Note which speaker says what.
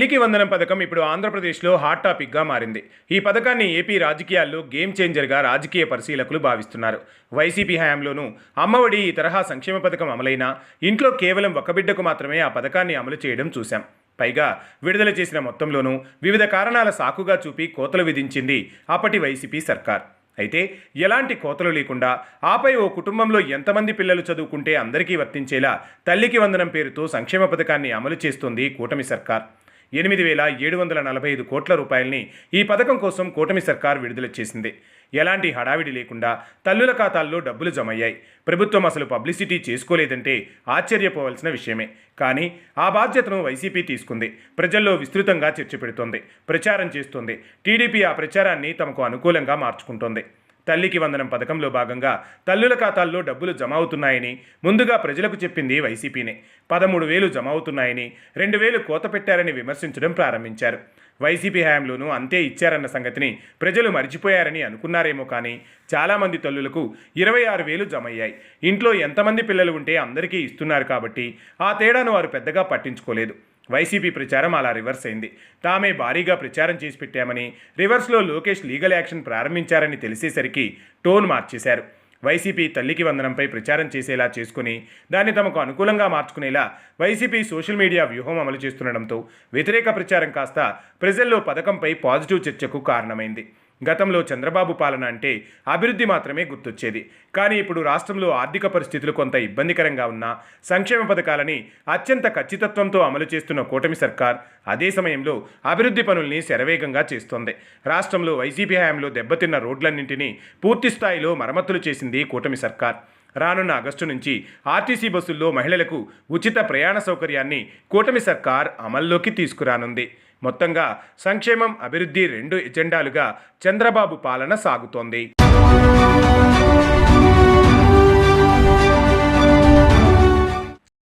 Speaker 1: తల్లికి వందనం పథకం ఇప్పుడు ఆంధ్రప్రదేశ్లో హాట్ టాపిక్గా మారింది. ఈ పథకాన్ని ఏపీ రాజకీయాల్లో గేమ్ చేంజర్గా రాజకీయ పరిశీలకులు భావిస్తున్నారు. వైసీపీ హయాంలోనూ అమ్మఒడి ఈ తరహా సంక్షేమ పథకం అమలైనా ఇంట్లో కేవలం ఒక బిడ్డకు మాత్రమే ఆ పథకాన్ని అమలు చేయడం చూశాం. పైగా విడుదల చేసిన మొత్తంలోనూ వివిధ కారణాల సాకుగా చూపి కోతలు విధించింది అప్పటి వైసీపీ సర్కార్. అయితే ఎలాంటి కోతలు లేకుండా ఆపై ఓ కుటుంబంలో ఎంతమంది పిల్లలు చదువుకుంటే అందరికీ వర్తించేలా తల్లికి వందనం పేరుతో సంక్షేమ పథకాన్ని అమలు చేస్తోంది కూటమి సర్కార్. 8,745 కోట్ల రూపాయల్ని ఈ పథకం కోసం కూటమి సర్కార్ విడుదల చేసింది. ఎలాంటి హడావిడి లేకుండా తల్లుల ఖాతాల్లో డబ్బులు జమయ్యాయి. ప్రభుత్వం అసలు పబ్లిసిటీ చేసుకోలేదంటే ఆశ్చర్యపోవాల్సిన విషయమే. కానీ ఆ బాధ్యతను వైసీపీ తీసుకుంది. ప్రజల్లో విస్తృతంగా చర్చ పెడుతోంది, ప్రచారం చేస్తోంది. టీడీపీ ఆ ప్రచారాన్ని తమకు అనుకూలంగా మార్చుకుంటోంది. తల్లికి వందనం పథకంలో భాగంగా తల్లుల ఖాతాల్లో డబ్బులు జమ అవుతున్నాయని ముందుగా ప్రజలకు చెప్పింది వైసీపీనే. 13,000 జమ అవుతున్నాయని, 2,000 కోత పెట్టారని విమర్శించడం ప్రారంభించారు. వైసీపీ హయాంలోనూ అంతే ఇచ్చారన్న సంగతిని ప్రజలు మర్చిపోయారని అనుకున్నారేమో కానీ చాలామంది తల్లులకు 26,000 జమయ్యాయి. ఇంట్లో ఎంతమంది పిల్లలు ఉంటే అందరికీ ఇస్తున్నారు కాబట్టి ఆ తేడాను వారు పెద్దగా పట్టించుకోలేదు. వైసీపీ ప్రచారం అలా రివర్స్ అయింది. తామే భారీగా ప్రచారం చేసి పెట్టామని, రివర్స్లో లోకేష్ లీగల్ యాక్షన్ ప్రారంభించారని తెలిసేసరికి టోన్ మార్చేశారు. వైసీపీ తల్లికి వందనంపై ప్రచారం చేసేలా చేసుకుని దాన్ని తమకు అనుకూలంగా మార్చుకునేలా వైసీపీ సోషల్ మీడియా వ్యూహం అమలు చేస్తుండడంతో వ్యతిరేక ప్రచారం కాస్త ప్రజల్లో పథకంపై పాజిటివ్ చర్చకు కారణమైంది. గతంలో చంద్రబాబు పాలన అంటే అభివృద్ధి మాత్రమే గుర్తొచ్చేది. కానీ ఇప్పుడు రాష్ట్రంలో ఆర్థిక పరిస్థితులు కొంత ఇబ్బందికరంగా ఉన్న సంక్షేమ పథకాలని అత్యంత ఖచ్చితత్వంతో అమలు చేస్తున్న కూటమి సర్కార్ అదే సమయంలో అభివృద్ధి పనుల్ని శరవేగంగా చేస్తోంది. రాష్ట్రంలో వైసీపీ హయాంలో దెబ్బతిన్న రోడ్లన్నింటినీ పూర్తి స్థాయిలో మరమ్మతులు చేసింది కూటమి సర్కార్. రానున్న ఆగస్టు నుంచి ఆర్టీసీ బస్సుల్లో మహిళలకు ఉచిత ప్రయాణ సౌకర్యాన్ని కూటమి సర్కార్ అమల్లోకి తీసుకురానుంది. మొత్తంగా సంక్షేమం, అభివృద్ధి 2 ఎజెండాలుగా చంద్రబాబు పాలన సాగుతోంది.